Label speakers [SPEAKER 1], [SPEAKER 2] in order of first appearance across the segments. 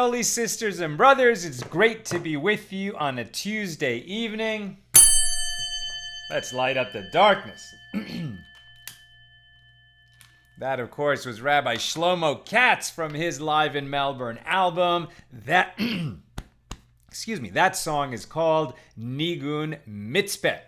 [SPEAKER 1] holy sisters and brothers. It's great to be with you on a Tuesday evening. Let's light up the darkness. That, of course, was Rabbi Shlomo Katz from his Live in Melbourne album. That song is called Nigun Mitzpeh.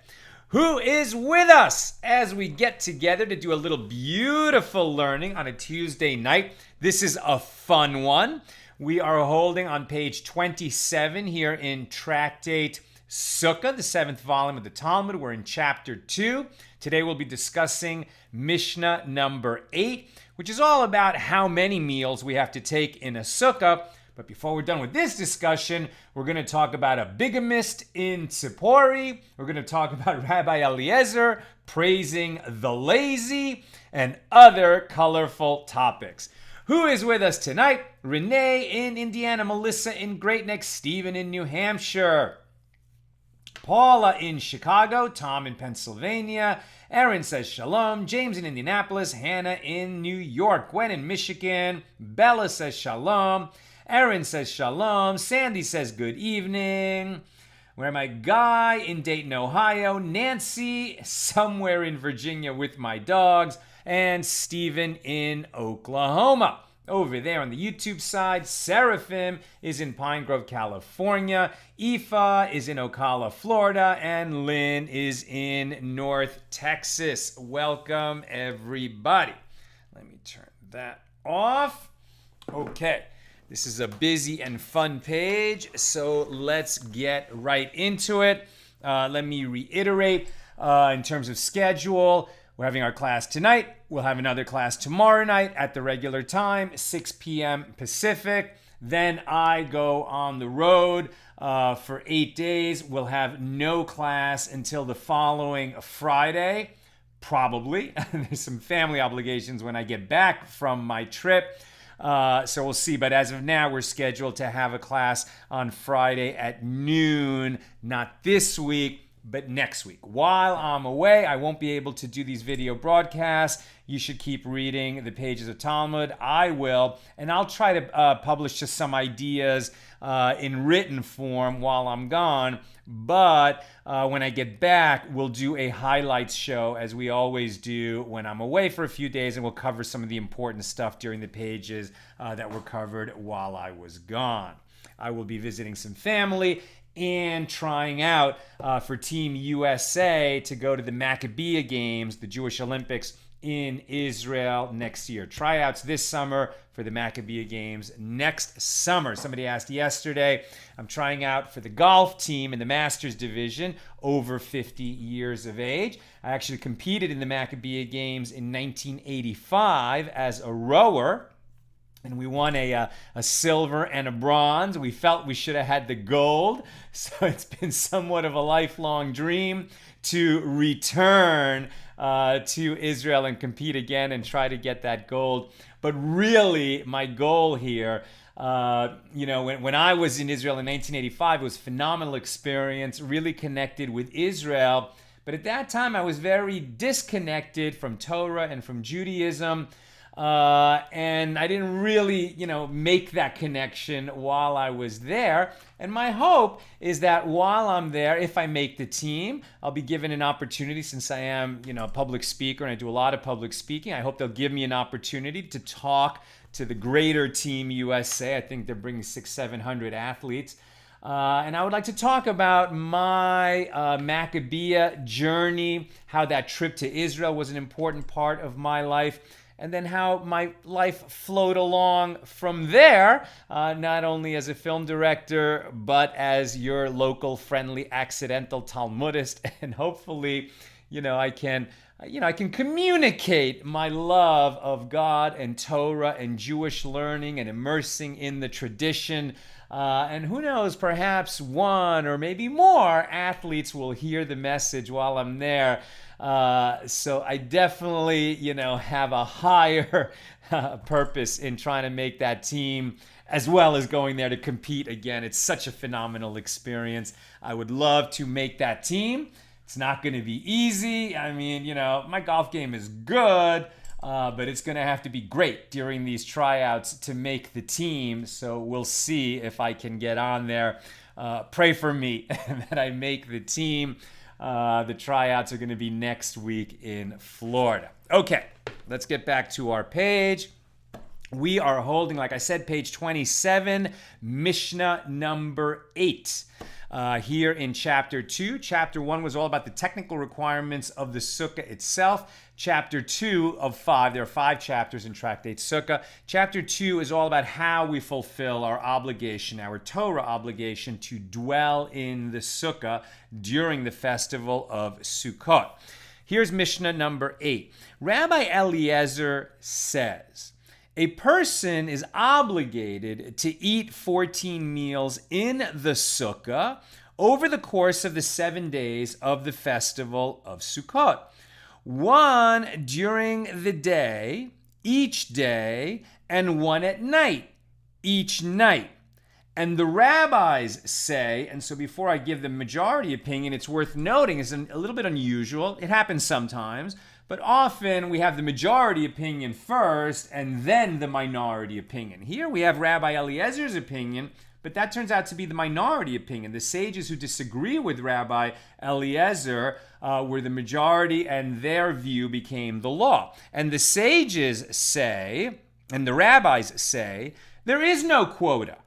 [SPEAKER 1] Who is with us as we get together to do a little beautiful learning on a Tuesday night? This is a fun one. We are holding on page 27 here in Tractate Sukkah, the 7th volume of the Talmud. We're in chapter 2. Today we'll be discussing Mishna number 8, which is all about how many meals we have to take in a sukkah. But before we're done with this discussion, we're going to talk about a bigamist in Tzipori. We're going to talk about Rabbi Eliezer praising the lazy and other colorful topics. Who is with us tonight? Renee in Indiana, Melissa in Great Neck, Stephen in New Hampshire, Paula in Chicago, Tom in Pennsylvania, Aaron says shalom, James in Indianapolis, Hannah in New York, Gwen in Michigan, Bella says shalom, Aaron says shalom, Sandy says good evening, where my Guy in Dayton, Ohio, Nancy somewhere in Virginia with my dogs, and Stephen in Oklahoma. Over there on the YouTube side, Seraphim is in Pine Grove, California. Aoife is in Ocala, Florida. And Lynn is in North Texas. Welcome, everybody. Let me turn that off. Okay, this is a busy and fun page, so let's get right into it. Let me reiterate in terms of schedule. We're having our class tonight. We'll have another class tomorrow night at the regular time, 6 p.m. Pacific. Then I go on the road for 8 days. We'll have no class until the following Friday, probably. There's some family obligations when I get back from my trip. So we'll see. But as of now, we're scheduled to have a class on Friday at noon. Not this week, but next week. While I'm away, I won't be able to do these video broadcasts. You should keep reading the pages of Talmud. I will. And I'll try to publish just some ideas in written form while I'm gone. But when I get back, we'll do a highlights show, as we always do when I'm away for a few days, and we'll cover some of the important stuff during the pages that were covered while I was gone. I will be visiting some family and trying out for Team USA to go to the Maccabiah Games, the Jewish Olympics in Israel next year. Tryouts this summer for the Maccabiah Games next summer. Somebody asked yesterday, I'm trying out for the golf team in the Masters division, over 50 years of age. I actually competed in the Maccabiah Games in 1985 as a rower. And we won a silver and a bronze. We felt we should have had the gold. So it's been somewhat of a lifelong dream to return to Israel and compete again and try to get that gold. But really, my goal here, when I was in Israel in 1985, it was a phenomenal experience, really connected with Israel. But at that time, I was very disconnected from Torah and from Judaism. And I didn't really, make that connection while I was there. And my hope is that while I'm there, if I make the team, I'll be given an opportunity, since I am, a public speaker and I do a lot of public speaking. I hope they'll give me an opportunity to talk to the greater Team USA. I think they're bringing 600-700 athletes. And I would like to talk about my Maccabiah journey, how that trip to Israel was an important part of my life, and then how my life flowed along from there, not only as a film director, but as your local friendly accidental Talmudist. And hopefully, I can communicate my love of God and Torah and Jewish learning and immersing in the tradition. And who knows, perhaps one or maybe more athletes will hear the message while I'm there. So I definitely, have a higher purpose in trying to make that team, as well as going there to compete again. It's such a phenomenal experience. I would love to make that team. It's not going to be easy. I mean, my golf game is good, but it's going to have to be great during these tryouts to make the team. So we'll see if I can get on there. Pray for me that I make the team. The tryouts are going to be next week in Florida. Okay, let's get back to our page. We are holding, like I said, page 27, Mishnah number 8. Here in chapter 2. Chapter 1 was all about the technical requirements of the sukkah itself. Chapter 2 of 5, there are 5 chapters in Tractate Sukkah. Chapter 2 is all about how we fulfill our obligation, our Torah obligation to dwell in the sukkah during the festival of Sukkot. Here's Mishnah number 8. Rabbi Eliezer says, a person is obligated to eat 14 meals in the sukkah over the course of the 7 days of the festival of Sukkot. 1 during the day, each day, and 1 at night, each night. And the rabbis say, and so before I give the majority opinion, it's worth noting, it's a little bit unusual. It happens sometimes. But often we have the majority opinion first and then the minority opinion. Here we have Rabbi Eliezer's opinion, but that turns out to be the minority opinion. The sages who disagree with Rabbi Eliezer were the majority, and their view became the law. And the sages say, and the rabbis say, there is no quota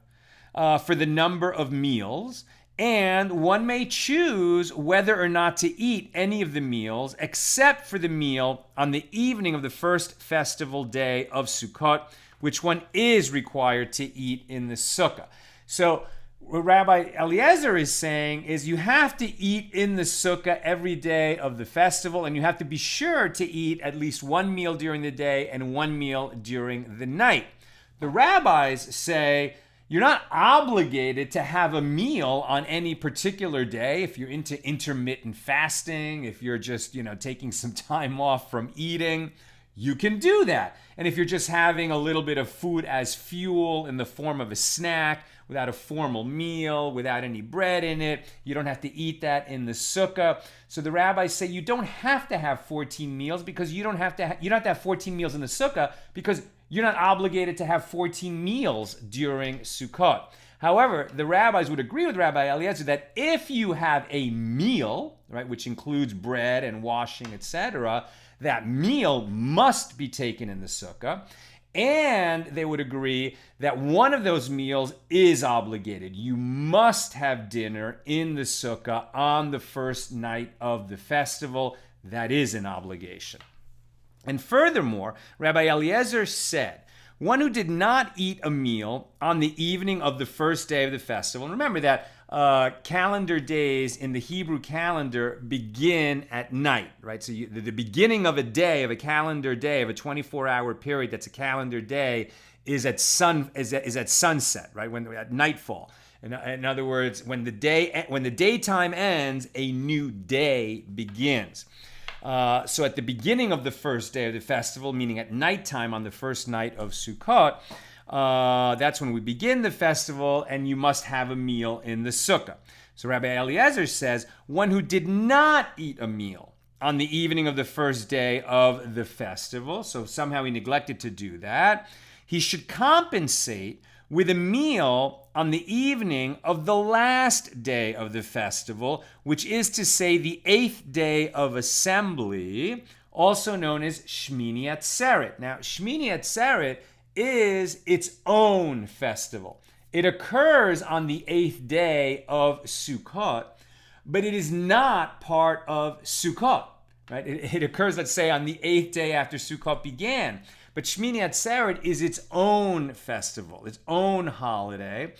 [SPEAKER 1] for the number of meals, and one may choose whether or not to eat any of the meals except for the meal on the evening of the first festival day of Sukkot, which one is required to eat in the sukkah. So what Rabbi Eliezer is saying is you have to eat in the sukkah every day of the festival, and you have to be sure to eat at least 1 meal during the day and 1 meal during the night. The rabbis say you're not obligated to have a meal on any particular day. If you're into intermittent fasting, if you're just, taking some time off from eating, you can do that. And if you're just having a little bit of food as fuel in the form of a snack, without a formal meal, without any bread in it, you don't have to eat that in the sukkah. So the rabbis say you don't have to have 14 meals because you don't have to have 14 meals in the sukkah because you're not obligated to have 14 meals during Sukkot. However, the rabbis would agree with Rabbi Eliezer that if you have a meal, right, which includes bread and washing, etc., that meal must be taken in the sukkah. And they would agree that one of those meals is obligated. You must have dinner in the sukkah on the first night of the festival. That is an obligation. And furthermore, Rabbi Eliezer said, one who did not eat a meal on the evening of the first day of the festival, and remember that calendar days in the Hebrew calendar begin at night, right? So the beginning of a day, of a calendar day, of a 24-hour period that's a calendar day, is at sunset, right? When at nightfall. In other words, when the daytime ends, a new day begins. So at the beginning of the first day of the festival, meaning at nighttime on the first night of Sukkot, that's when we begin the festival, and you must have a meal in the sukkah. So Rabbi Eliezer says, one who did not eat a meal on the evening of the first day of the festival, so somehow he neglected to do that, he should compensate with a meal on the evening of the last day of the festival, which is to say the 8th day of assembly, also known as Shmini Atzeret. Now, Shmini Atzeret is its own festival. It occurs on the 8th day of Sukkot, but it is not part of Sukkot, right? It occurs, let's say, on the 8th day after Sukkot began. But Shmini Atzeret is its own festival, its own holiday,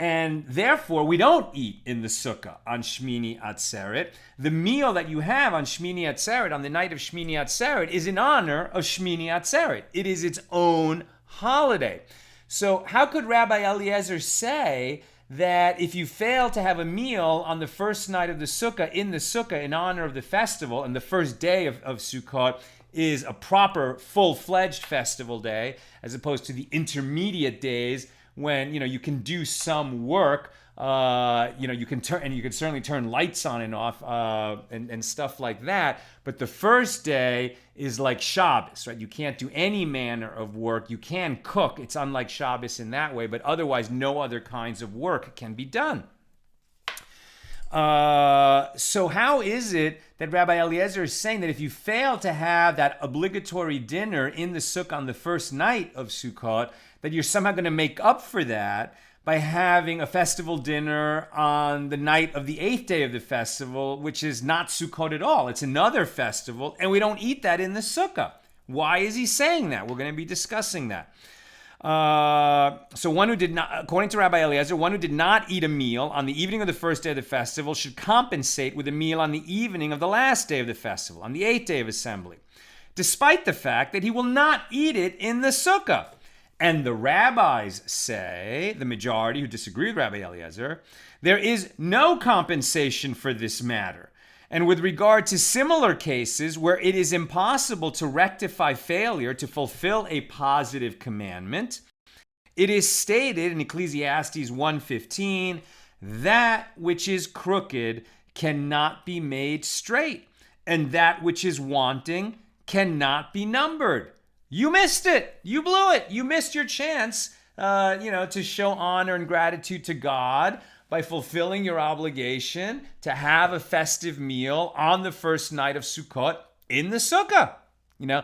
[SPEAKER 1] and therefore we don't eat in the sukkah on Shmini Atzeret. The meal that you have on Shmini Atzeret, on the night of Shmini Atzeret, is in honor of Shmini Atzeret. It is its own holiday. So how could Rabbi Eliezer say that if you fail to have a meal on the first night of the sukkah in honor of the festival, and the first day of Sukkot is a proper full-fledged festival day, as opposed to the intermediate days when you can do some work You can certainly turn lights on and off and stuff like that. But the first day is like Shabbos, right? You can't do any manner of work. You can cook. It's unlike Shabbos in that way, but otherwise no other kinds of work can be done. So how is it that Rabbi Eliezer is saying that if you fail to have that obligatory dinner in the sukkah on the first night of Sukkot, that you're somehow going to make up for that by having a festival dinner on the night of the 8th day of the festival, which is not Sukkot at all. It's another festival, and we don't eat that in the sukkah. Why is he saying that? We're going to be discussing that. So one who did not, according to Rabbi Eliezer, one who did not eat a meal on the evening of the first day of the festival should compensate with a meal on the evening of the last day of the festival, on the 8th day of assembly, despite the fact that he will not eat it in the sukkah. And the rabbis say, the majority who disagree with Rabbi Eliezer, there is no compensation for this matter. And with regard to similar cases where it is impossible to rectify failure to fulfill a positive commandment, it is stated in Ecclesiastes 1:15, that which is crooked cannot be made straight, and that which is wanting cannot be numbered. You missed it. You blew it. You missed your chance, to show honor and gratitude to God by fulfilling your obligation to have a festive meal on the first night of Sukkot in the sukkah. Now,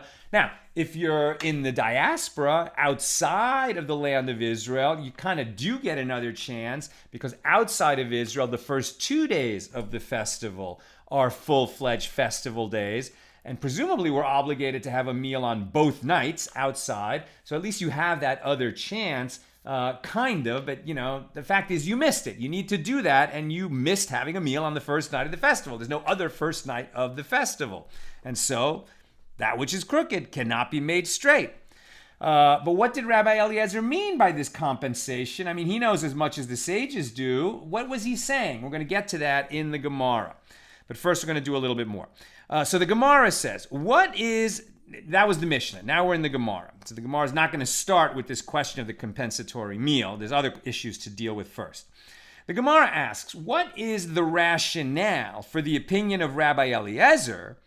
[SPEAKER 1] if you're in the diaspora outside of the land of Israel, you kind of do get another chance, because outside of Israel, the first 2 days of the festival are full-fledged festival days. And presumably we're obligated to have a meal on both nights outside. So at least you have that other chance, kind of. But, the fact is you missed it. You need to do that, and you missed having a meal on the first night of the festival. There's no other first night of the festival. And so that which is crooked cannot be made straight. But what did Rabbi Eliezer mean by this compensation? I mean, he knows as much as the sages do. What was he saying? We're going to get to that in the Gemara. But first, we're going to do a little bit more. So the Gemara says, that was the Mishna. Now we're in the Gemara. So the Gemara is not going to start with this question of the compensatory meal. There's other issues to deal with first. The Gemara asks, what is the rationale for the opinion of Rabbi Eliezer,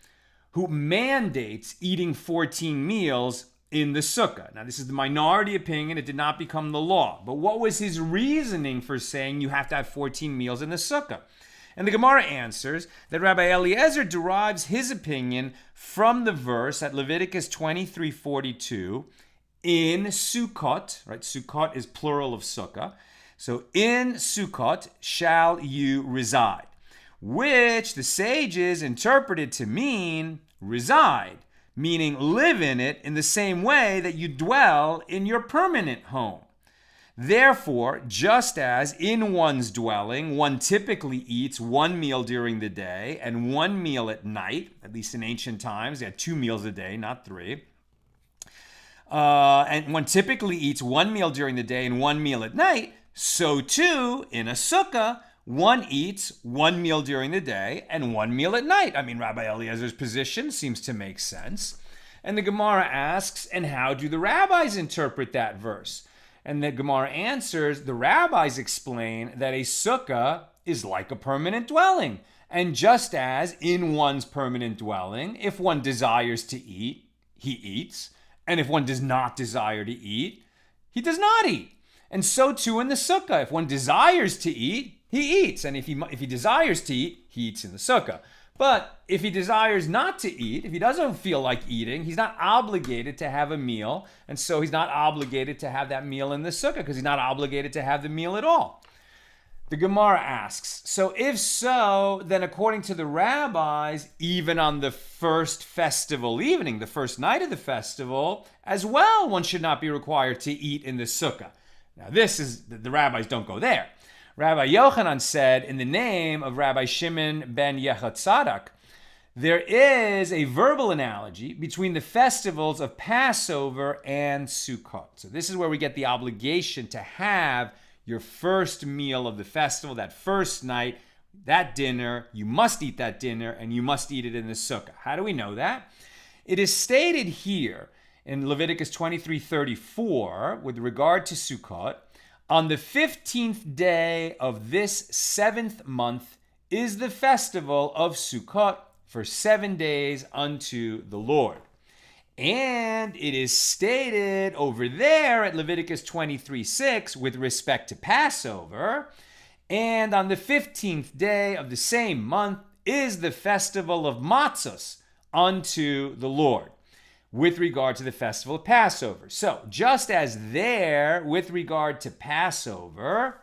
[SPEAKER 1] who mandates eating 14 meals in the sukkah? Now, this is the minority opinion. It did not become the law. But what was his reasoning for saying you have to have 14 meals in the sukkah? And the Gemara answers that Rabbi Eliezer derives his opinion from the verse at Leviticus 23:42 in Sukkot, right? Sukkot is plural of sukkah. So in Sukkot shall you reside, which the sages interpreted to mean reside, meaning live in it in the same way that you dwell in your permanent home. Therefore, just as in one's dwelling, one typically eats one meal during the day and one meal at night, at least in ancient times, they had 2 meals a day, not 3. And one typically eats one meal during the day and one meal at night, so too, in a sukkah, one eats one meal during the day and one meal at night. I mean, Rabbi Eliezer's position seems to make sense. And the Gemara asks, and how do the rabbis interpret that verse? And the Gemara answers, the rabbis explain that a sukkah is like a permanent dwelling. And just as in one's permanent dwelling, if one desires to eat, he eats. And if one does not desire to eat, he does not eat. And so too in the sukkah. If one desires to eat, he eats. And if he desires to eat, he eats in the sukkah. But if he desires not to eat, if he doesn't feel like eating, he's not obligated to have a meal. And so he's not obligated to have that meal in the sukkah because he's not obligated to have the meal at all. The Gemara asks, so if so, then according to the rabbis, even on the first festival evening, the first night of the festival, as well, one should not be required to eat in the sukkah. Now the rabbis don't go there. Rabbi Yochanan said, in the name of Rabbi Shimon ben Yehotzadak, there is a verbal analogy between the festivals of Passover and Sukkot. So this is where we get the obligation to have your first meal of the festival, that first night, that dinner. You must eat that dinner, and you must eat it in the sukkah. How do we know that? It is stated here in Leviticus 23:34 with regard to Sukkot, On the 15th day of this 7th month is the festival of Sukkot for 7 days unto the Lord. And it is stated over there at Leviticus 23:6 with respect to Passover. And on the 15th day of the same month is the festival of matzos unto the Lord, with regard to the festival of Passover. So just as there, with regard to Passover,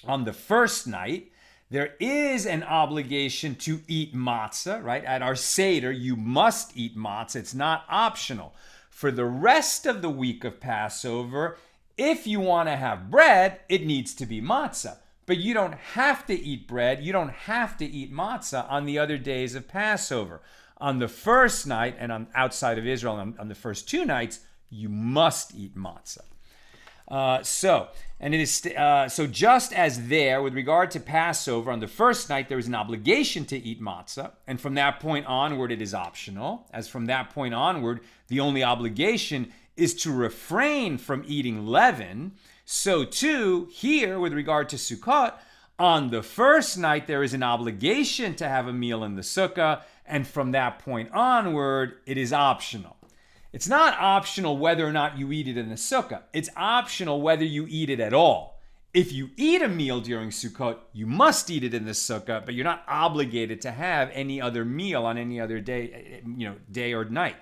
[SPEAKER 1] on the first night, there is an obligation to eat matzah, right? At our Seder, you must eat matzah. It's not optional. For the rest of the week of Passover, if you want to have bread, it needs to be matzah. But you don't have to eat bread. You don't have to eat matzah on the other days of Passover. On the first night and outside of Israel, on the first 2 nights, you must eat matzah. So just as there, with regard to Passover, on the first night, there is an obligation to eat matzah, and from that point onward, it is optional. As from that point onward, the only obligation is to refrain from eating leaven. So too, here, with regard to Sukkot, on the first night, there is an obligation to have a meal in the sukkah, and from that point onward, it is optional. It's not optional whether or not you eat it in the sukkah. It's optional whether you eat it at all. If you eat a meal during Sukkot, you must eat it in the sukkah, but you're not obligated to have any other meal on any other day, day or night.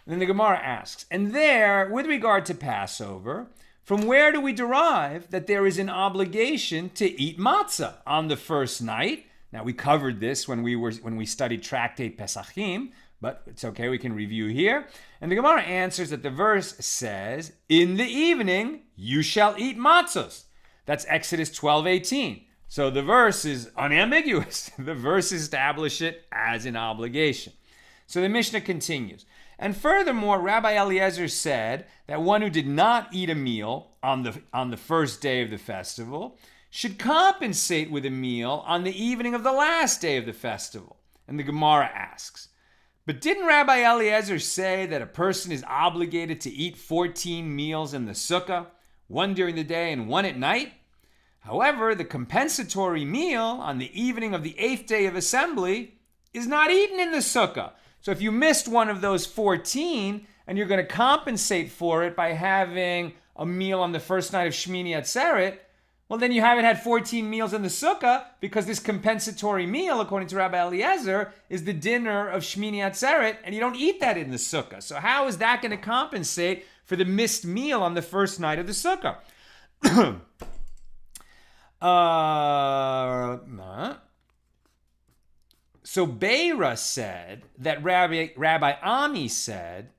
[SPEAKER 1] And then the Gemara asks, and there, with regard to Passover, from where do we derive that there is an obligation to eat matzah on the first night? Now, we covered this when we studied Tractate Pesachim, but it's okay, we can review here. And the Gemara answers that the verse says, in the evening you shall eat matzos. That's Exodus 12:18. So the verse is unambiguous. The verse establishes it as an obligation. So the Mishnah continues. And furthermore, Rabbi Eliezer said that one who did not eat a meal on the first day of the festival should compensate with a meal on the evening of the last day of the festival. And the Gemara asks, but didn't Rabbi Eliezer say that a person is obligated to eat 14 meals in the sukkah, one during the day and one at night? However, the compensatory meal on the evening of the 8th day of assembly is not eaten in the sukkah. So if you missed one of those 14 and you're going to compensate for it by having a meal on the first night of Shmini Atzeret, well, then you haven't had 14 meals in the sukkah, because this compensatory meal, according to Rabbi Eliezer, is the dinner of Shmini Atzeret, and you don't eat that in the sukkah. So how is that going to compensate for the missed meal on the first night of the sukkah? So Beira said that Rabbi Ami said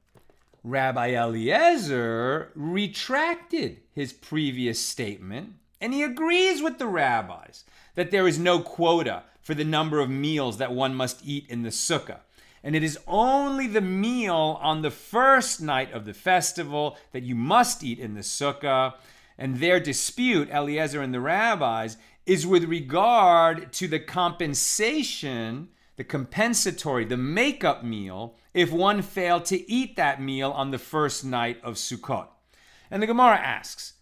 [SPEAKER 1] Rabbi Eliezer retracted his previous statement, and he agrees with the rabbis that there is no quota for the number of meals that one must eat in the sukkah. And it is only the meal on the first night of the festival that you must eat in the sukkah. And their dispute, Eliezer and the rabbis, is with regard to the compensation, the compensatory, the makeup meal, if one failed to eat that meal on the first night of Sukkot. And the Gemara asks,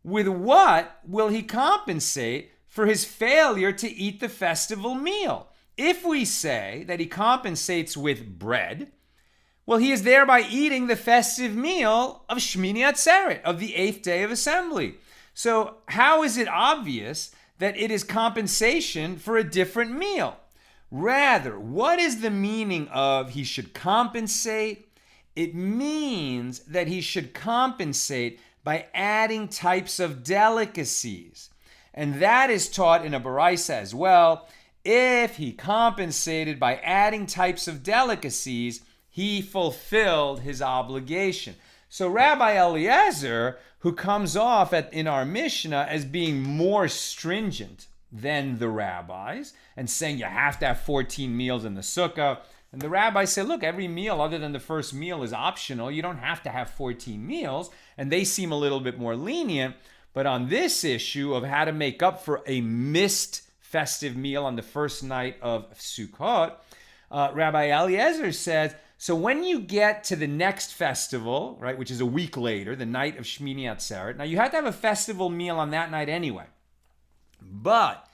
[SPEAKER 1] with what will he compensate for his failure to eat the festival meal? If we say that he compensates with bread, well, he is thereby eating the festive meal of Shmini Atzeret, of the 8th day of assembly. So how is it obvious that it is compensation for a different meal? Rather, what is the meaning of he should compensate? It means that he should compensate by adding types of delicacies. And that is taught in a Baraisa as well. If he compensated by adding types of delicacies, he fulfilled his obligation. So Rabbi Eliezer, who comes off in our Mishnah as being more stringent than the rabbis and saying you have to have 14 meals in the sukkah, and the rabbis say, look, every meal other than the first meal is optional. You don't have to have 14 meals. And they seem a little bit more lenient. But on this issue of how to make up for a missed festive meal on the first night of Sukkot, Rabbi Eliezer says, So when you get to the next festival, right, which is a week later, the night of Shmini Atzeret, now you have to have a festival meal on that night anyway. But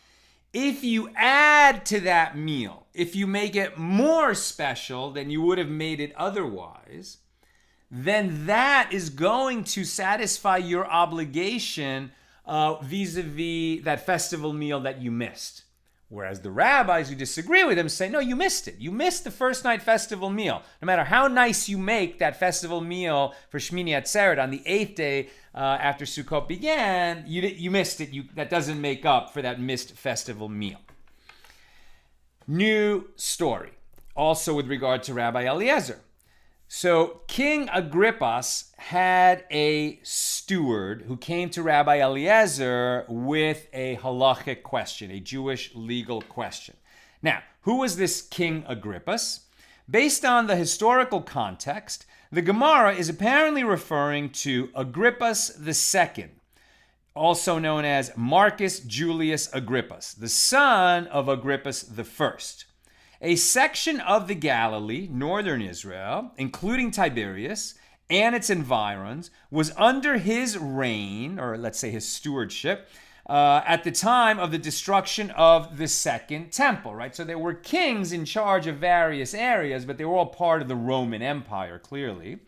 [SPEAKER 1] if you add to that meal, if you make it more special than you would have made it otherwise, then that is going to satisfy your obligation vis-a-vis that festival meal that you missed. Whereas the rabbis who disagree with him say, no, you missed it. You missed the first night festival meal. No matter how nice you make that festival meal for Shmini Atzeret on the 8th day after Sukkot began, you missed it. That doesn't make up for that missed festival meal. New story, also with regard to Rabbi Eliezer. So King Agrippas had a steward who came to Rabbi Eliezer with a halachic question, a Jewish legal question. Now, who was this King Agrippas? Based on the historical context, the Gemara is apparently referring to Agrippas II, also known as Marcus Julius Agrippas, the son of Agrippas I. A section of the Galilee, northern Israel, including Tiberias and its environs, was under his reign, or let's say his stewardship, at the time of the destruction of the Second Temple, right? So there were kings in charge of various areas, but they were all part of the Roman Empire, clearly.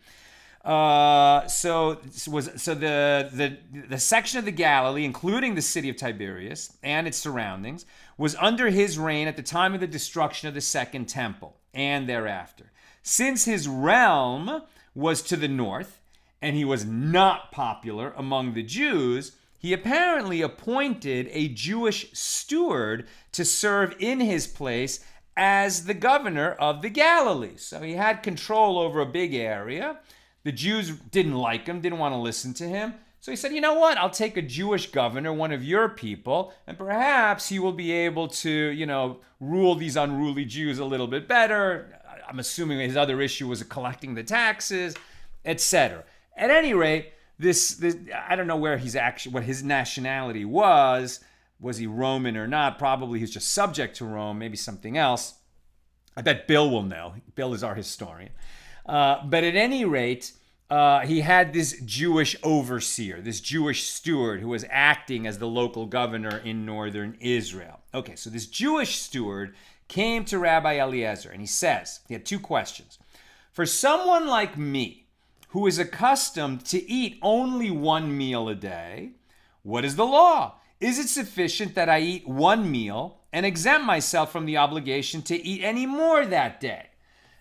[SPEAKER 1] So the section of the Galilee, including the city of Tiberias and its surroundings, was under his reign at the time of the destruction of the Second Temple and thereafter. Since his realm was to the north and he was not popular among the Jews, he apparently appointed a Jewish steward to serve in his place as the governor of the Galilee. So he had control over a big area. The Jews didn't like him, didn't want to listen to him. So he said, you know what? I'll take a Jewish governor, one of your people, and perhaps he will be able to, rule these unruly Jews a little bit better. I'm assuming his other issue was collecting the taxes, etc. At any rate, this I don't know where what his nationality was. Was he Roman or not? Probably he's just subject to Rome, maybe something else. I bet Bill will know. Bill is our historian. But at any rate, he had this Jewish overseer, this Jewish steward who was acting as the local governor in northern Israel. Okay, so this Jewish steward came to Rabbi Eliezer and he had two questions. For someone like me, who is accustomed to eat only one meal a day, what is the law? Is it sufficient that I eat one meal and exempt myself from the obligation to eat any more that day?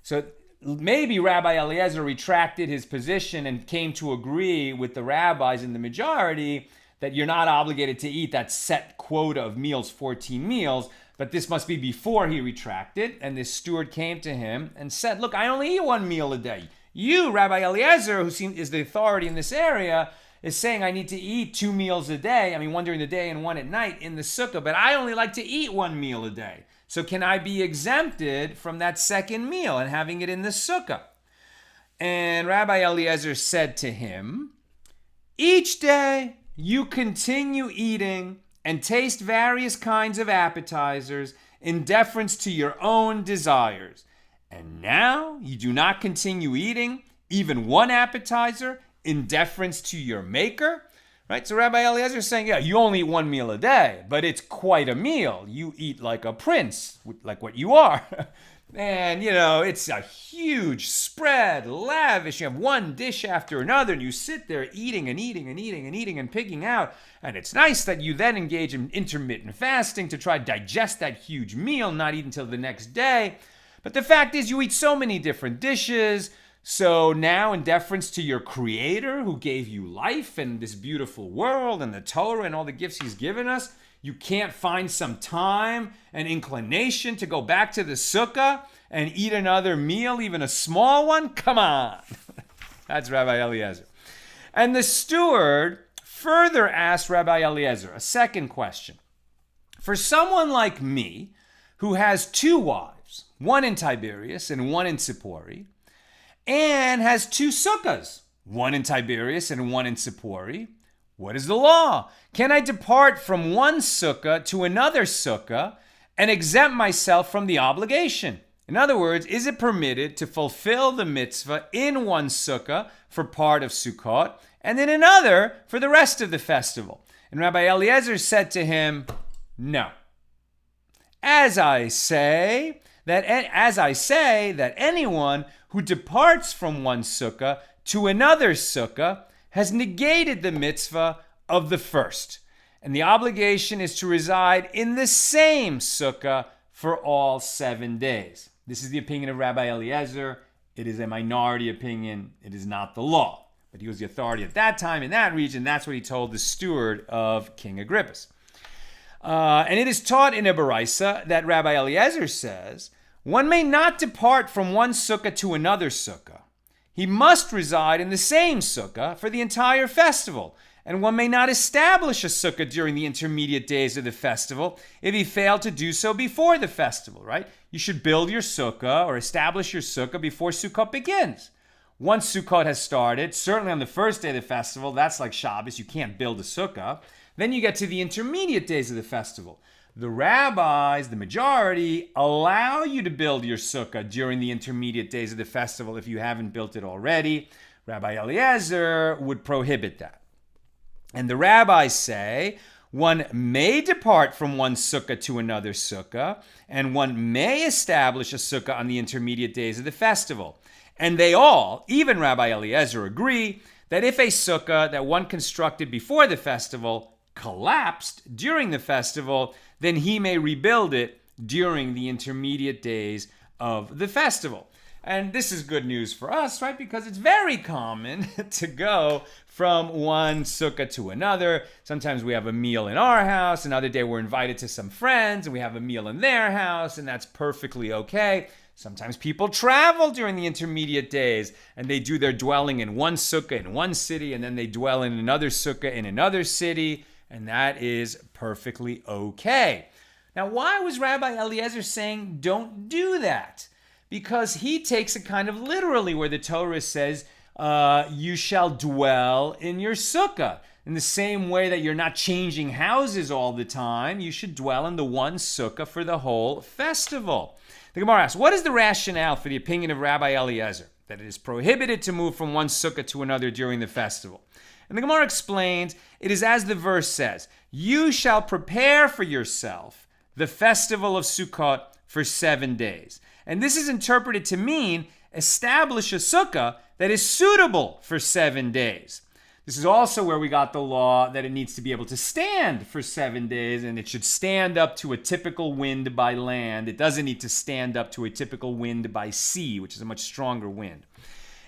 [SPEAKER 1] So maybe Rabbi Eliezer retracted his position and came to agree with the rabbis in the majority that you're not obligated to eat that set quota of meals, 14 meals, but this must be before he retracted. And this steward came to him and said, look, I only eat one meal a day. You, Rabbi Eliezer, who is the authority in this area, is saying I need to eat 2 meals a day. I mean, one during the day and one at night in the sukkah, but I only like to eat 1 meal a day. So can I be exempted from that second meal and having it in the sukkah? And Rabbi Eliezer said to him, each day you continue eating and taste various kinds of appetizers in deference to your own desires. And now you do not continue eating even one appetizer in deference to your maker? Right? So Rabbi Eliezer is saying, yeah, you only eat 1 meal a day, but it's quite a meal. You eat like a prince, like what you are. And, it's a huge spread, lavish. You have one dish after another, and you sit there eating and eating and eating and eating and picking out. And it's nice that you then engage in intermittent fasting to try to digest that huge meal, not eat until the next day. But the fact is, you eat so many different dishes. So now, in deference to your creator who gave you life and this beautiful world and the Torah and all the gifts he's given us, you can't find some time and inclination to go back to the sukkah and eat another meal, even a small one? Come on. That's Rabbi Eliezer. And the steward further asked Rabbi Eliezer a second question. For someone like me, who has 2 wives, one in Tiberias and one in Sippori, and has 2 sukkahs, one in Tiberias and one in Sippori, what is the law? Can I depart from one sukkah to another sukkah and exempt myself from the obligation? In other words, is it permitted to fulfill the mitzvah in one sukkah for part of Sukkot and in another for the rest of the festival? And Rabbi Eliezer said to him, no. As I say that anyone who departs from one sukkah to another sukkah has negated the mitzvah of the first. And the obligation is to reside in the same sukkah for all 7 days. This is the opinion of Rabbi Eliezer. It is a minority opinion. It is not the law. But he was the authority at that time in that region. That's what he told the steward of King Agrippa's. And it is taught in a baraisa that Rabbi Eliezer says, one may not depart from one sukkah to another sukkah. He must reside in the same sukkah for the entire festival. And one may not establish a sukkah during the intermediate days of the festival if he failed to do so before the festival, right? You should build your sukkah or establish your sukkah before Sukkot begins. Once Sukkot has started, certainly on the first day of the festival, that's like Shabbos, you can't build a sukkah. Then you get to the intermediate days of the festival. The rabbis, the majority, allow you to build your sukkah during the intermediate days of the festival if you haven't built it already. Rabbi Eliezer would prohibit that. And the rabbis say one may depart from one sukkah to another sukkah, and one may establish a sukkah on the intermediate days of the festival. And they all, even Rabbi Eliezer, agree that if a sukkah that one constructed before the festival collapsed during the festival, then he may rebuild it during the intermediate days of the festival. And this is good news for us, right? Because it's very common to go from one sukkah to another. Sometimes we have a meal in our house. Another day we're invited to some friends and we have a meal in their house, and that's perfectly okay. Sometimes people travel during the intermediate days and they do their dwelling in one sukkah in one city, and then they dwell in another sukkah in another city, and that is perfectly okay. Now, why was Rabbi Eliezer saying don't do that? Because he takes it kind of literally, where the Torah says, you shall dwell in your sukkah. In the same way that you're not changing houses all the time, you should dwell in the one sukkah for the whole festival. The Gemara asks, what is the rationale for the opinion of Rabbi Eliezer that it is prohibited to move from one sukkah to another during the festival? And the Gemara explains, it is as the verse says, you shall prepare for yourself the festival of Sukkot for 7 days. And this is interpreted to mean establish a sukkah that is suitable for 7 days. This is also where we got the law that it needs to be able to stand for 7 days, and it should stand up to a typical wind by land. It doesn't need to stand up to a typical wind by sea, which is a much stronger wind.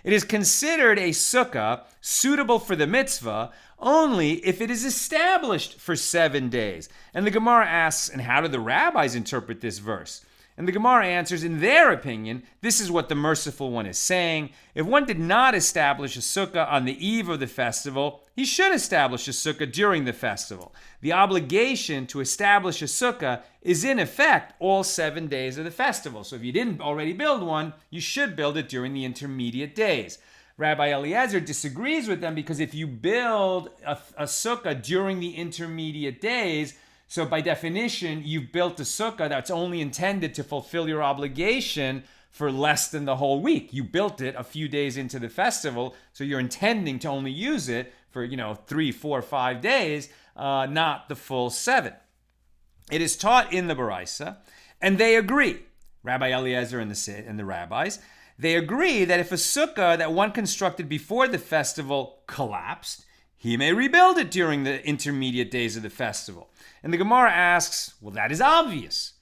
[SPEAKER 1] It is considered a sukkah suitable for the mitzvah only if it is established for 7 days. And the Gemara asks, and how do the rabbis interpret this verse? And the Gemara answers, in their opinion, this is what the merciful one is saying. If one did not establish a sukkah on the eve of the festival, he should establish a sukkah during the festival. The obligation to establish a sukkah is in effect all 7 days of the festival. So if you didn't already build one, you should build it during the intermediate days. Rabbi Eliezer disagrees with them because if you build a sukkah during the intermediate days, so by definition, you've built a sukkah that's only intended to fulfill your obligation for less than the whole week. You built it a few days into the festival, so you're intending to only use it for 3, 4, 5 days, not the full 7. It is taught in the baraisa, and they agree, Rabbi Eliezer and the rabbis, they agree that if a sukkah that one constructed before the festival collapsed, he may rebuild it during the intermediate days of the festival. And the Gemara asks, well, that is obvious.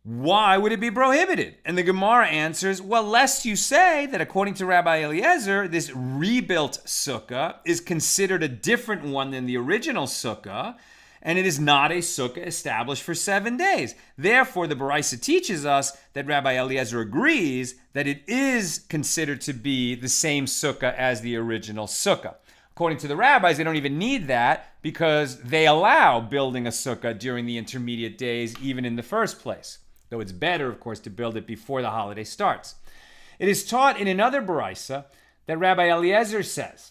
[SPEAKER 1] Why would it be prohibited? And the Gemara answers, well, lest you say that according to Rabbi Eliezer, this rebuilt sukkah is considered a different one than the original sukkah, and it is not a sukkah established for 7 days. Therefore, the Baraisa teaches us that Rabbi Eliezer agrees that it is considered to be the same sukkah as the original sukkah. According to the rabbis, they don't even need that because they allow building a sukkah during the intermediate days, even in the first place. Though it's better, of course, to build it before the holiday starts. It is taught in another baraisa that Rabbi Eliezer says,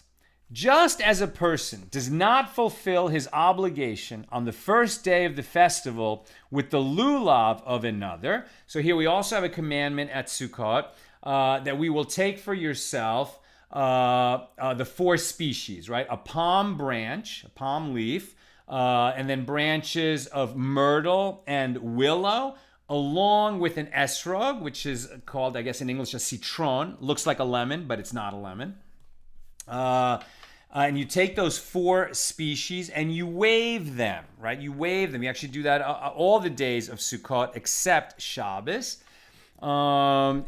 [SPEAKER 1] Just as a person does not fulfill his obligation on the first day of the festival with the lulav of another. So here we also have a commandment at Sukkot that we will take for yourself the 4 species, right? A palm branch, a palm leaf, and then branches of myrtle and willow, along with an esrog, which is called, I guess in English, a citron. Looks like a lemon, but it's not a lemon. And you take those 4 species and you wave them, right? You wave them. You actually do that all the days of Sukkot except Shabbos. But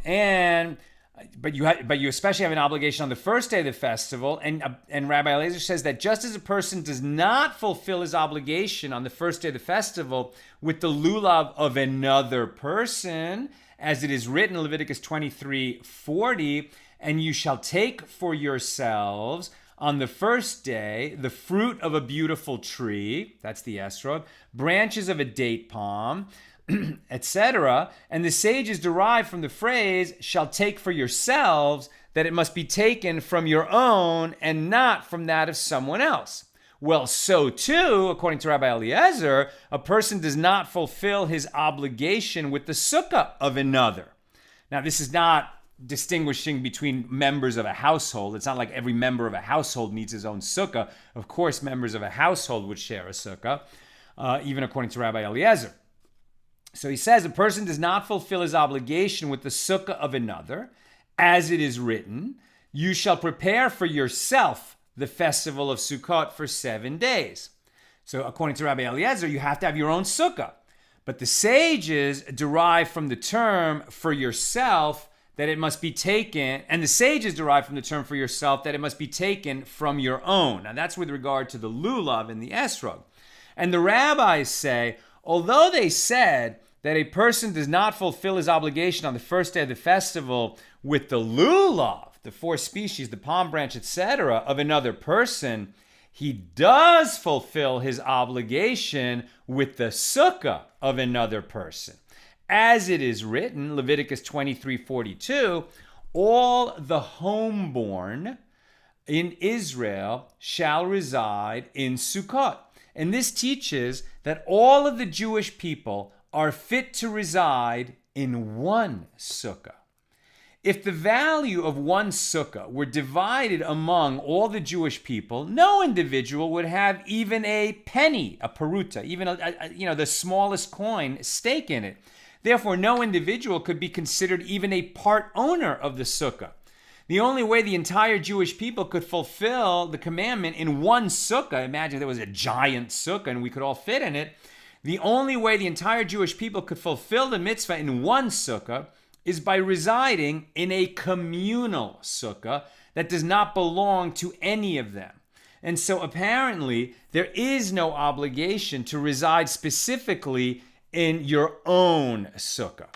[SPEAKER 1] you especially have an obligation on the first day of the festival. And Rabbi Eliezer says that just as a person does not fulfill his obligation on the first day of the festival with the lulav of another person, as it is written in Leviticus 23:40, and you shall take for yourselves on the first day the fruit of a beautiful tree, that's the esrog, branches of a date palm, etc. And the sages derive from the phrase, shall take for yourselves, that it must be taken from your own and not from that of someone else. Well, so too, according to Rabbi Eliezer, a person does not fulfill his obligation with the sukkah of another. Now, this is not distinguishing between members of a household. It's not like every member of a household needs his own sukkah. Of course, members of a household would share a sukkah, even according to Rabbi Eliezer. So he says, a person does not fulfill his obligation with the sukkah of another, as it is written, you shall prepare for yourself the festival of Sukkot for 7 days. So according to Rabbi Eliezer, you have to have your own sukkah. But the sages derive from the term for yourself that it must be taken, and the sages derive from the term for yourself that it must be taken from your own. Now that's with regard to the lulav and the esrog. And the rabbis say, although they said that a person does not fulfill his obligation on the first day of the festival with the lulav, the 4 species, the palm branch, etc., of another person, he does fulfill his obligation with the sukkah of another person. As it is written, Leviticus 23:42, all the homeborn in Israel shall reside in Sukkot. And this teaches that all of the Jewish people are fit to reside in one sukkah. If the value of one sukkah were divided among all the Jewish people, no individual would have even a penny, a peruta, even the smallest coin stake in it. Therefore, no individual could be considered even a part owner of the sukkah. The only way the entire Jewish people could fulfill the commandment in one sukkah, imagine there was a giant sukkah and we could all fit in it, the only way the entire Jewish people could fulfill the mitzvah in one sukkah is by residing in a communal sukkah that does not belong to any of them. And so apparently there is no obligation to reside specifically in your own sukkah.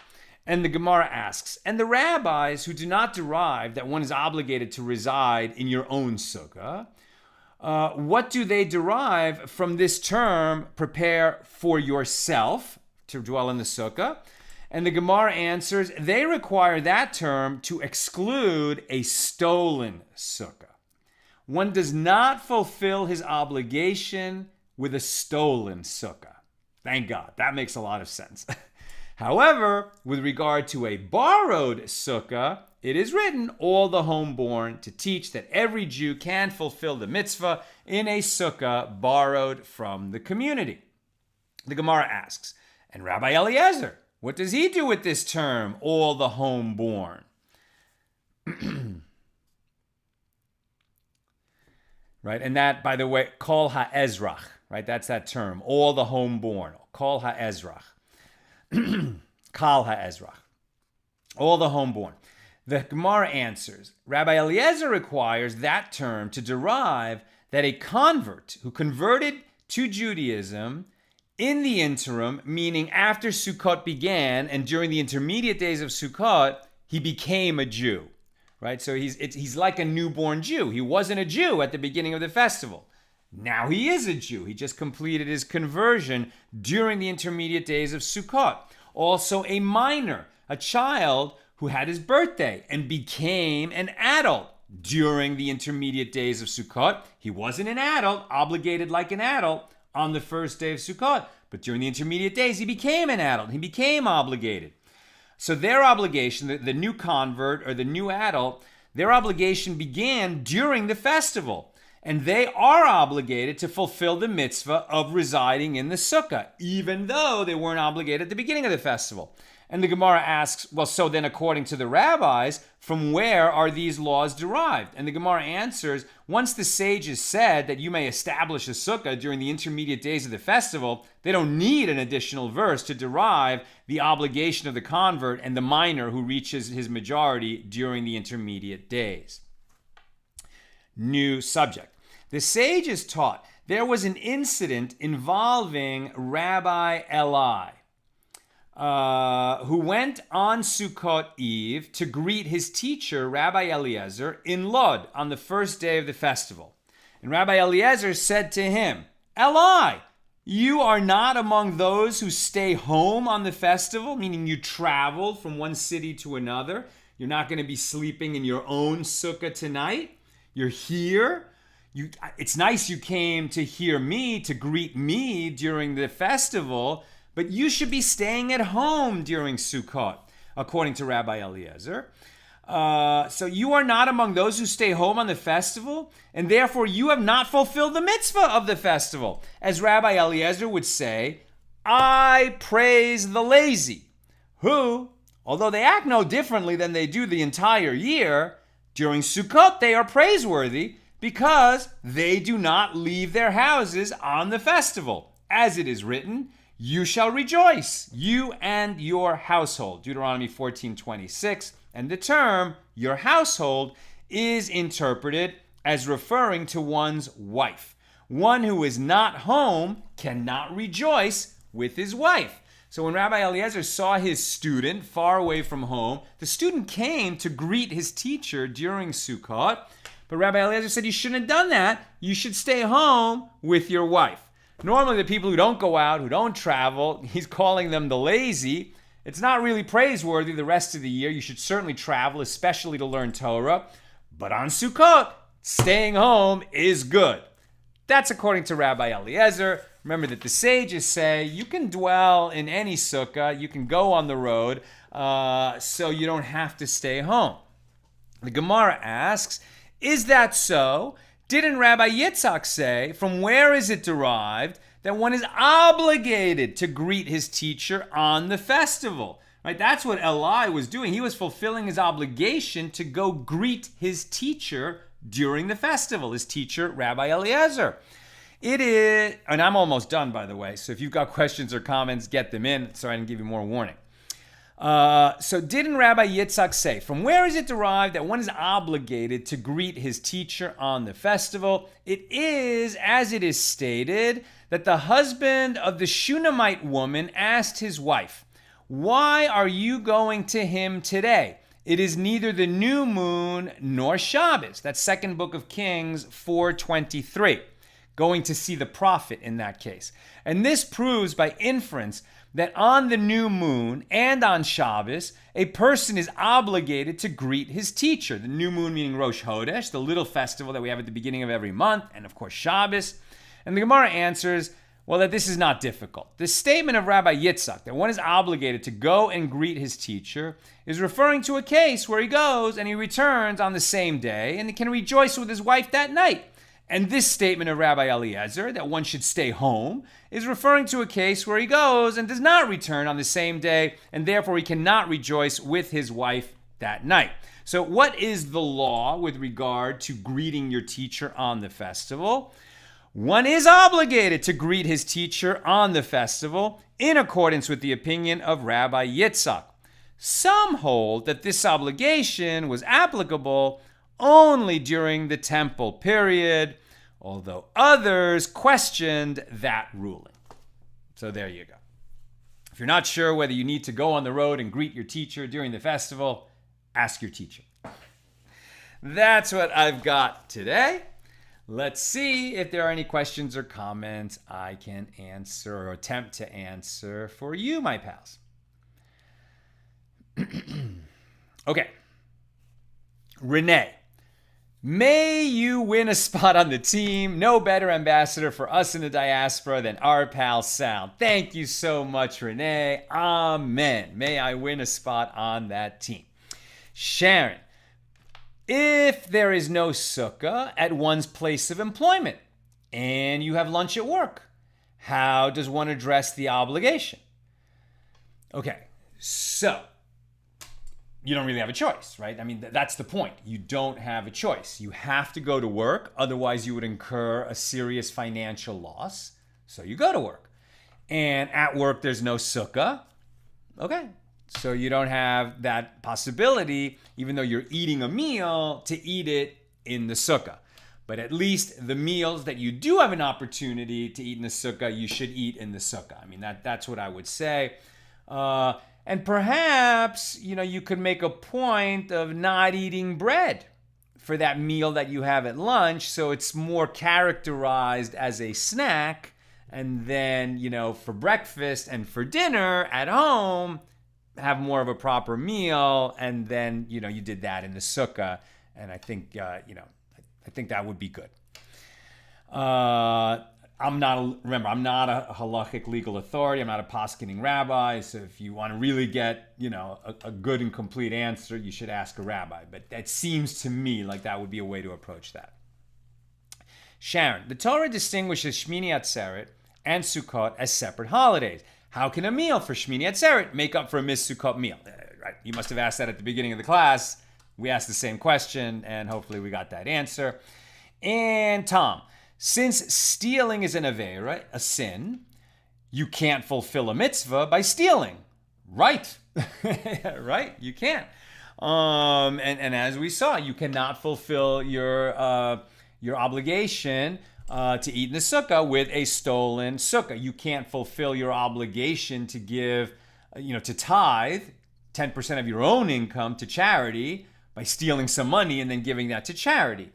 [SPEAKER 1] And the Gemara asks, and the rabbis who do not derive that one is obligated to reside in your own sukkah, what do they derive from this term, prepare for yourself to dwell in the sukkah? And the Gemara answers, they require that term to exclude a stolen sukkah. One does not fulfill his obligation with a stolen sukkah. Thank God, that makes a lot of sense. However, with regard to a borrowed sukkah, it is written, all the homeborn, to teach that every Jew can fulfill the mitzvah in a sukkah borrowed from the community. The Gemara asks, and Rabbi Eliezer, what does he do with this term, all the homeborn? Right, and that, by the way, kol ha'ezrach, right? That's that term, all the homeborn, kol ha'ezrach. Kal ha'ezrach, all the homeborn. The Gemara answers, Rabbi Eliezer requires that term to derive that a convert who converted to Judaism in the interim, meaning after Sukkot began and during the intermediate days of Sukkot, he became a Jew, right? So he's like a newborn Jew. He wasn't a Jew at the beginning of the festival. Now he is a Jew. He just completed his conversion during the intermediate days of Sukkot. Also a minor, a child who had his birthday and became an adult during the intermediate days of Sukkot. He wasn't an adult, obligated like an adult on the first day of Sukkot, but during the intermediate days, he became an adult. He became obligated. So their obligation, the new convert or the new adult, their obligation began during the festival. And they are obligated to fulfill the mitzvah of residing in the sukkah, even though they weren't obligated at the beginning of the festival. And the Gemara asks, well, so then according to the rabbis, from where are these laws derived? And the Gemara answers, once the sages said that you may establish a sukkah during the intermediate days of the festival, they don't need an additional verse to derive the obligation of the convert and the minor who reaches his majority during the intermediate days. New subject. The sages taught there was an incident involving Rabbi Eliezer, who went on Sukkot Eve to greet his teacher, Rabbi Eliezer, in Lod on the first day of the festival. And Rabbi Eliezer said to him, Eli, you are not among those who stay home on the festival, meaning you travel from one city to another. You're not going to be sleeping in your own sukkah tonight. You're here. It's nice you came to hear me, to greet me during the festival, but you should be staying at home during Sukkot, according to Rabbi Eliezer. So you are not among those who stay home on the festival, and therefore you have not fulfilled the mitzvah of the festival. As Rabbi Eliezer would say, I praise the lazy, who, although they act no differently than they do the entire year, during Sukkot they are praiseworthy because they do not leave their houses on the festival. As it is written, you shall rejoice, you and your household. Deuteronomy 14:26. And the term, your household, is interpreted as referring to one's wife. One who is not home cannot rejoice with his wife. So when Rabbi Eliezer saw his student far away from home, the student came to greet his teacher during Sukkot. But Rabbi Eliezer said, you shouldn't have done that. You should stay home with your wife. Normally, the people who don't go out, who don't travel, he's calling them the lazy. It's not really praiseworthy the rest of the year. You should certainly travel, especially to learn Torah. But on Sukkot, staying home is good. That's according to Rabbi Eliezer. Remember that the sages say you can dwell in any sukkah, you can go on the road, so you don't have to stay home. The Gemara asks, is that so? Didn't Rabbi Yitzhak say, from where is it derived that one is obligated to greet his teacher on the festival? Right? That's what Eli was doing. He was fulfilling his obligation to go greet his teacher during the festival, his teacher, Rabbi Eliezer. It is, and I'm almost done, by the way, so if you've got questions or comments, get them in so I can give you more warning. So didn't Rabbi Yitzhak say, from where is it derived that one is obligated to greet his teacher on the festival? It is, as it is stated, that the husband of the Shunammite woman asked his wife, why are you going to him today? It is neither the new moon nor Shabbos. That's 2nd book of Kings 4:23. Going to see the prophet in that case. And this proves by inference that on the new moon and on Shabbos, a person is obligated to greet his teacher. The new moon meaning Rosh Chodesh, the little festival that we have at the beginning of every month, and of course Shabbos. And the Gemara answers, well, that this is not difficult. The statement of Rabbi Yitzhak, that one is obligated to go and greet his teacher, is referring to a case where he goes and he returns on the same day and he can rejoice with his wife that night. And this statement of Rabbi Eliezer, that one should stay home, is referring to a case where he goes and does not return on the same day, and therefore he cannot rejoice with his wife that night. So what is the law with regard to greeting your teacher on the festival? One is obligated to greet his teacher on the festival in accordance with the opinion of Rabbi Yitzhak. Some hold that this obligation was applicable only during the temple period, although others questioned that ruling. So there you go. If you're not sure whether you need to go on the road and greet your teacher during the festival, ask your teacher. That's what I've got today. Let's see if there are any questions or comments I can answer or attempt to answer for you, my pals. Okay. Renee. May you win a spot on the team. No better ambassador for us in the diaspora than our pal Sal. Thank you so much, Renee. Amen. May I win a spot on that team. Sharon, if there is no sukkah at one's place of employment and you have lunch at work, how does one address the obligation? Okay, so you don't really have a choice, right? I mean, that's the point. You don't have a choice. You have to go to work. Otherwise, you would incur a serious financial loss. So you go to work. And at work, there's no sukkah. Okay. So you don't have that possibility, even though you're eating a meal, to eat it in the sukkah. But at least the meals that you do have an opportunity to eat in the sukkah, you should eat in the sukkah. I mean, that's what I would say. And perhaps, you could make a point of not eating bread for that meal that you have at lunch, so it's more characterized as a snack. And then, for breakfast and for dinner at home, have more of a proper meal. And then, you did that in the sukkah. And I think, I think that would be good. I'm not a halachic legal authority. I'm not a poskening rabbi. So if you want to really get, a good and complete answer, you should ask a rabbi. But that seems to me like that would be a way to approach that. Sharon, the Torah distinguishes Shmini Atzeret and Sukkot as separate holidays. How can a meal for Shmini Atzeret make up for a missed Sukkot meal? Right. You must have asked that at the beginning of the class. We asked the same question, and hopefully we got that answer. And Tom, since stealing is an avera, a sin, you can't fulfill a mitzvah by stealing. Right. Right? You can't. And as we saw, you cannot fulfill your obligation to eat in the sukkah with a stolen sukkah. You can't fulfill your obligation to give, to tithe 10% of your own income to charity by stealing some money and then giving that to charity.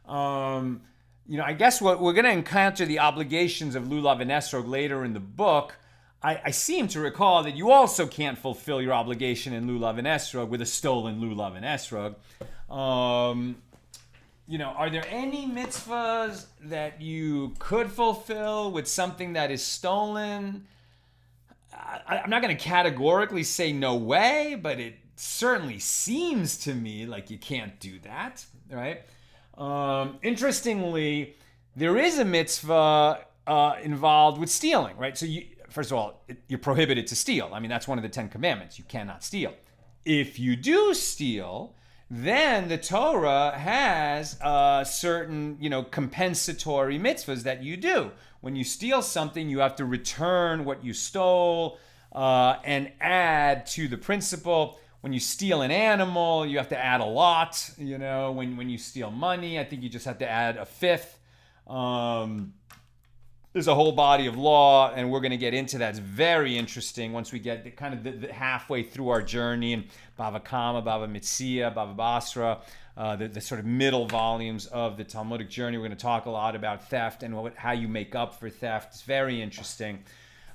[SPEAKER 1] I guess what we're going to encounter the obligations of lulav and esrog later in the book. I seem to recall that you also can't fulfill your obligation in lulav and esrog with a stolen lulav and esrog. Are there any mitzvahs that you could fulfill with something that is stolen? I'm not going to categorically say no way, but it certainly seems to me like you can't do that, right? Interestingly, there is a mitzvah involved with stealing, right? So first of all, you're prohibited to steal. I mean, that's one of the 10 commandments. You cannot steal. If you do steal, then the Torah has certain, compensatory mitzvahs that you do. When you steal something, you have to return what you stole and add to the principal. When you steal an animal, you have to add a lot. When you steal money, I think you just have to add a fifth. There's a whole body of law, and we're going to get into that. It's very interesting once we get the halfway through our journey in Bava Kama, Bava Metzia, Bava Basra, the sort of middle volumes of the Talmudic journey. We're going to talk a lot about theft and how you make up for theft. It's very interesting.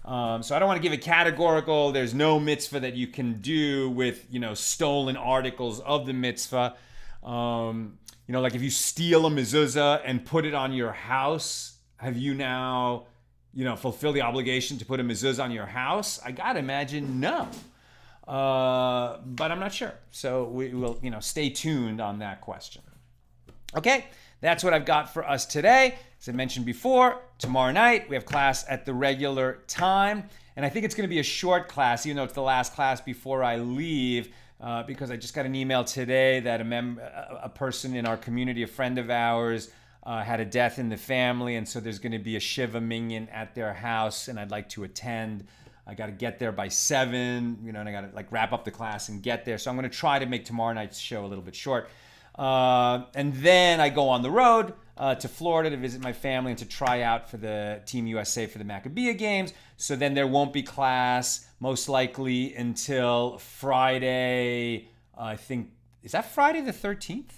[SPEAKER 1] So I don't want to give a categorical, there's no mitzvah that you can do with, stolen articles of the mitzvah. Like if you steal a mezuzah and put it on your house, have you now, fulfilled the obligation to put a mezuzah on your house? I gotta imagine no. But I'm not sure. So we will, stay tuned on that question. Okay, that's what I've got for us today. As I mentioned before, tomorrow night we have class at the regular time. And I think it's going to be a short class, even though it's the last class before I leave, because I just got an email today that a person in our community, a friend of ours, had a death in the family. And so there's going to be a Shiva Minyan at their house, and I'd like to attend. I got to get there by 7, and I got to wrap up the class and get there. So I'm going to try to make tomorrow night's show a little bit short. And then I go on the road to Florida to visit my family and to try out for the Team USA for the Maccabiah games. So then there won't be class most likely until Friday. I think, is that Friday the 13th?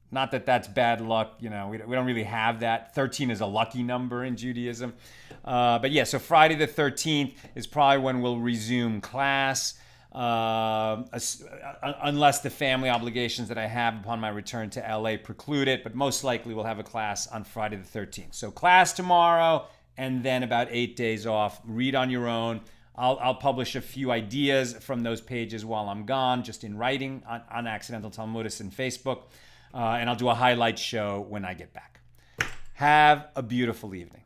[SPEAKER 1] Not that that's bad luck, we don't really have that. 13 is a lucky number in Judaism. But yeah, so Friday the 13th is probably when we'll resume class. unless the family obligations that I have upon my return to LA preclude it. But most likely we'll have a class on Friday the 13th. So class tomorrow, and then about 8 days off. Read on your own. I'll publish a few ideas from those pages while I'm gone, just in writing on Accidental Talmudists and Facebook. And I'll do a highlight show when I get back. Have a beautiful evening.